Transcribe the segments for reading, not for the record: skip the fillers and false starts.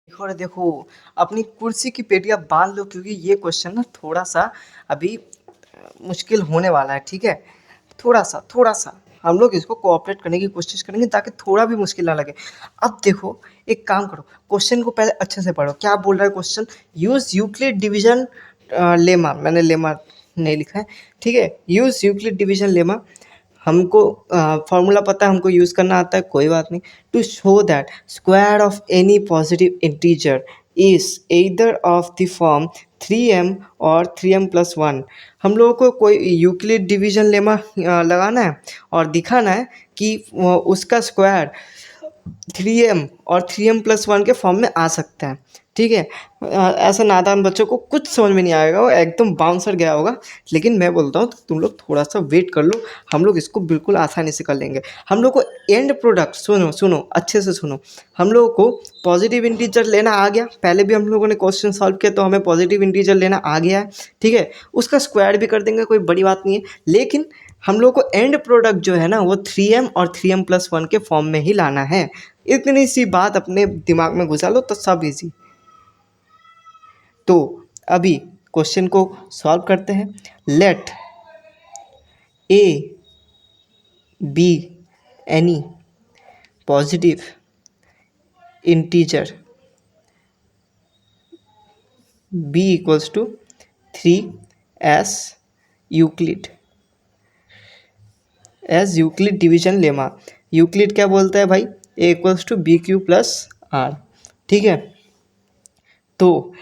देखो रे देखो, अपनी कुर्सी की पेटियाँ बाँध लो क्योंकि ये क्वेश्चन ना थोड़ा-सा अभी मुश्किल होने वाला है, ठीक है? थोड़ा-सा हम लोग इसको कोऑपरेट करने की कोशिश करेंगे ताकि थोड़ा भी मुश्किल ना लगे। अब देखो, एक काम करो, क्वेश्चन को पहले अच्छे से पढ़ो। क्या बोल रहा है question? Use Euclid division lemma, मैंने लेमा नहीं लिखा है, ठीक है? Use Euclid division lemma. हमको फॉर्मूला पता है, हमको यूज़ करना आता है, कोई बात नहीं। To show that square of any positive integer is either of the form 3m और 3m+1। हम लोगों को कोई यूक्लिड डिवीजन लेमा लगाना है और दिखाना है कि उसका स्क्वायर 3m और 3m+1 के फॉर्म में आ सकता है, ठीक है? ऐसा नादान बच्चों को कुछ समझ में नहीं आएगा, वो एकदम बाउंसर गया होगा। लेकिन मैं बोलता हूँ तो तुम लोग थोड़ा सा वेट कर लो, हम लोग इसको बिल्कुल आसानी से कर लेंगे। हम लोग को एंड प्रोडक्ट सुनो अच्छे से सुनो। हम लोगों को पॉजिटिव इंटीजर लेना आ गया, पहले भी हम लोगों ने क्वेश्चन सॉल्व किया तो हमें पॉजिटिव इंटीजर लेना आ गया है, ठीक है? उसका स्क्वायर भी कर देंगे, कोई बड़ी बात नहीं है। लेकिन हम लोग को एंड प्रोडक्ट जो है ना वो 3m और 3m+1 के फॉर्म में ही लाना है। इतनी सी बात अपने दिमाग में घुसा लो तो सब इजी। तो अभी क्वेश्चन को सॉल्व करते हैं। Let A be any positive integer b equals to 3 as Euclid as Euclid division lemma. Euclid क्या बोलता है भाई? A equals to B Q plus R, ठीक है? तो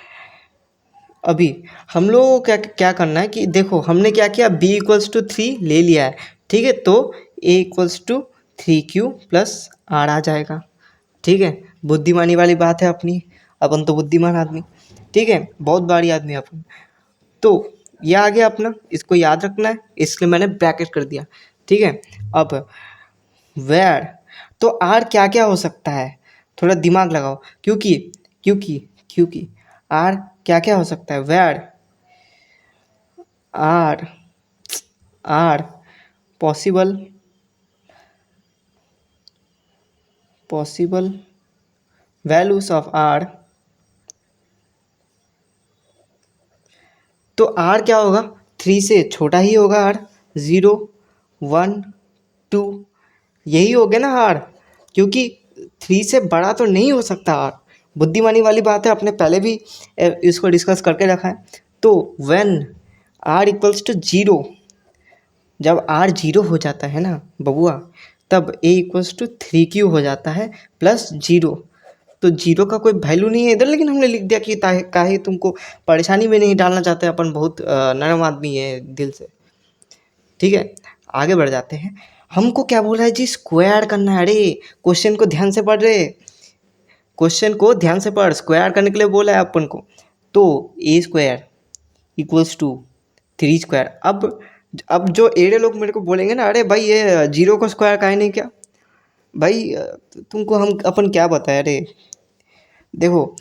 अभी हम लोगों को क्या क्या करना है कि देखो हमने क्या किया, b इक्वल्स टू 3 ले लिया है, ठीक है? तो a equals to 3q plus R आ जाएगा, ठीक है? बुद्धिमानी वाली बात है अपनी, अपन तो बुद्धिमान आदमी, ठीक है? बहुत बड़ी आदमी अपन। तो ये आ गया अपना, इसको याद रखना है, इसलिए मैंने ब्रैकेट कर दिया, ठीक है? अब वेयर, तो आर क्या क्या हो सकता है, थोड़ा दिमाग लगाओ, क्योंकि क्योंकि क्योंकि आर क्या क्या हो सकता है। Where are R possible possible values of R, तो आर क्या होगा? 3 से छोटा ही होगा आर, 0 1 2 यही हो गया ना आर, क्योंकि 3 से बड़ा तो नहीं हो सकता आर। बुद्धिमानी वाली बात है, अपने पहले भी इसको डिस्कस करके रखा है। तो व्हेन आर इक्वल्स टू 0, जब आर 0 हो जाता है ना बबुआ, तब ए इक्वल्स टू 3q हो जाता है प्लस 0। तो 0 का कोई वैल्यू नहीं है इधर, लेकिन हमने लिख दिया कि काहे तुमको परेशानी में नहीं डालना चाहते, अपन बहुत नरम आदमी है दिल से, ठीक है? आगे बढ़ जाते हैं। हमको क्या बोल रहा है जी? स्क्वायर करना है। अरे क्वेश्चन को ध्यान से पढ़ रहे, क्वेश्चन को ध्यान से पढ़, स्क्वायर करने के लिए बोला है अपन को। तो A square equals to 3 square. अब जो एड़े लोग मेरे को बोलेंगे ना, अरे भाई ये 0 को स्क्वायर काहे नहीं किया भाई, तुमको हम अपन क्या बताए? अरे देखो,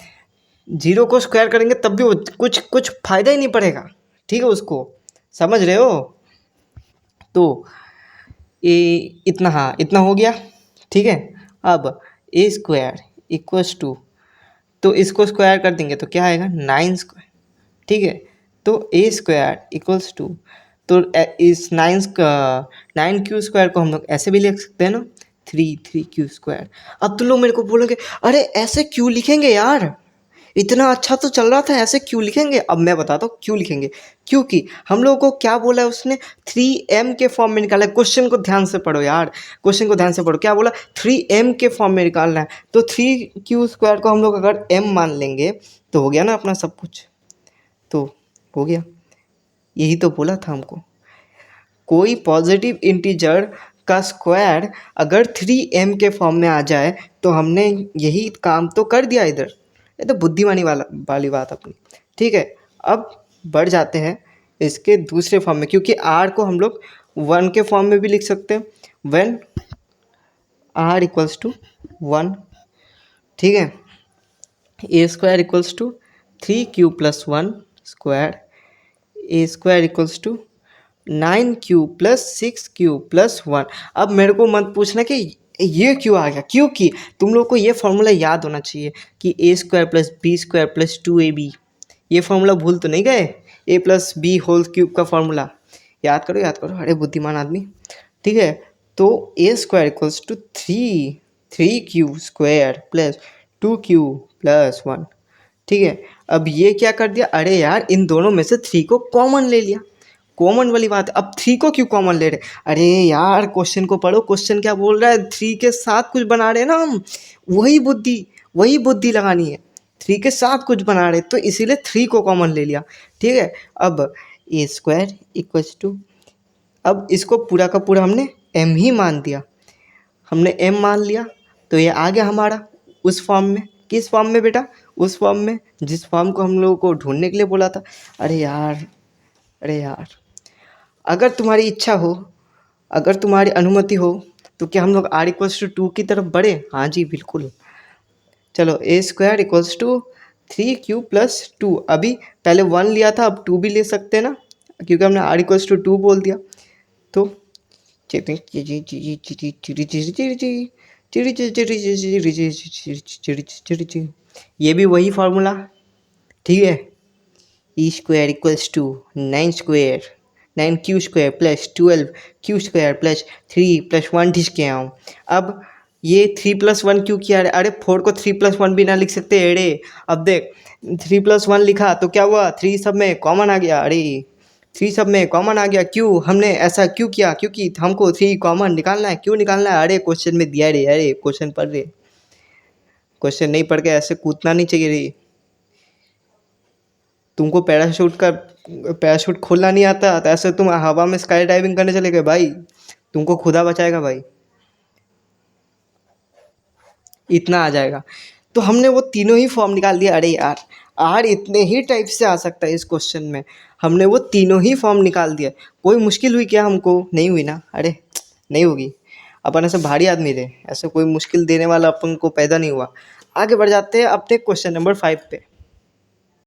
0 को स्क्वायर करेंगे तब भी वो कुछ कुछ फायदा ही नहीं पड़ेगा, ठीक है? उसको समझ रहे हो? तो ए इतना, हाँ इतना हो गया, ठीक है? अब ए स्क्वायर इक्वल्स टू, तो इसको स्क्वायर कर देंगे तो क्या आएगा? 9 स्क्वायर, ठीक है? तो ए स्क्वायर इक्वल्स टू, तो इस 9q स्क्वायर को हम लोग ऐसे भी लिख सकते हैं ना, 3q स्क्वायर। अब तो लोग मेरे को बोलोगे अरे ऐसे क्यों लिखेंगे यार, इतना अच्छा तो चल रहा था, ऐसे क्यों लिखेंगे? अब मैं बताता हूँ क्यों लिखेंगे। क्योंकि हम लोगों को क्या बोला है उसने? 3m के फॉर्म में निकाला है। क्वेश्चन को ध्यान से पढ़ो यार, क्वेश्चन को ध्यान से पढ़ो। क्या बोला? 3m के फॉर्म में निकालना है, तो 3q स्क्वायर को हम लोग अगर m मान लेंगे तो हो गया ना अपना सब कुछ, तो हो गया। यही तो बोला था हमको, कोई पॉजिटिव इंटीजर का स्क्वायर अगर 3m के फॉर्म में आ जाए तो हमने यही काम तो कर दिया इधर। ये तो बुद्धिमानी वाली बात अपनी, ठीक है? अब बढ़ जाते हैं इसके दूसरे फॉर्म में, क्योंकि r को हम लोग 1 के फॉर्म में भी लिख सकते हैं, व्हेन r इक्वल्स टू 1, ठीक है? A square equals to 3q plus 1 square, A square equals to 9q plus 6q plus 1। अब मेरे को मत पूछना कि ये क्यों आ गया? क्योंकि तुम लोग को ये फॉर्मूला याद होना चाहिए कि A square plus B square plus 2ab, ये फॉर्मूला भूल तो नहीं गए? A plus B whole cube का फॉर्मूला याद करो, याद करो, अरे बुद्धिमान आदमी। ठीक है, तो A square equals to 3 square plus 2q plus 1। ठीक है, अब ये क्या कर दिया, अरे यार इन दोनों में से 3 को कॉमन ले लिया। कॉमन वाली बात है, अब 3 को क्यों कॉमन ले रहे? अरे यार क्वेश्चन को पढ़ो, क्वेश्चन क्या बोल रहा है, 3 के साथ कुछ बना रहे हैं ना हम, वही बुद्धि लगानी है। 3 के साथ कुछ बना रहे तो इसीलिए 3 को कॉमन ले लिया। ठीक है, अब ए स्क्वायर इक्वल्स टू, अब इसको पूरा का पूरा हमने m ही मान दिया, हमने m मान लिया, तो ये आ गया हमारा उस फॉर्म में। किस फॉर्म में बेटा? उस फॉर्म में जिस फॉर्म को हम लोगों को ढूंढने के लिए बोला था। अरे यार, अरे यार, अगर तुम्हारी इच्छा हो, अगर तुम्हारी अनुमति हो, तो क्या हम लोग r इक्वल्स टू 2 की तरफ बढ़े? हाँ जी बिल्कुल। चलो A square equals to 3q plus 2, अभी पहले 1 लिया था, अब 2 भी ले सकते हैं ना, क्योंकि हमने r इक्वल्स टू 2 बोल दिया। तो ये भी वही फार्मूला। ठीक है, E square equals to 9 Q square plus 12q square plus 3 plus 1 ठीक के आऊँ। अब ये 3 प्लस 1 क्यों किया? अरे 4 को 3 प्लस 1 भी ना लिख सकते अरे? अब देख 3 प्लस 1 लिखा तो क्या हुआ, 3 सब में कॉमन आ गया। अरे 3 सब में कॉमन आ गया, क्यों हमने ऐसा क्यों किया? क्योंकि हमको 3 कॉमन निकालना है। क्यों निकालना है? अरे क्वेश्चन में दिया रे, अरे क्वेश्चन पढ़ रहे, क्वेश्चन नहीं पढ़ के ऐसे कूदना नहीं चाहिए रे। तुमको पैराशूट खोलना नहीं आता तो ऐसे तुम हवा में स्काई डाइविंग करने चले गए भाई, तुमको खुदा बचाएगा भाई, इतना आ जाएगा। तो हमने वो तीनों ही फॉर्म निकाल दिया। अरे यार, आर इतने ही टाइप से आ सकता है इस क्वेश्चन में, हमने वो तीनों ही फॉर्म निकाल दिया। कोई मुश्किल हुई क्या? हमको नहीं हुई ना, अरे नहीं होगी, अपन ऐसे भारी आदमी थे, ऐसे कोई मुश्किल देने वाला अपन को पैदा नहीं हुआ। आगे बढ़ जाते हैं अपने क्वेश्चन नंबर 5 पे।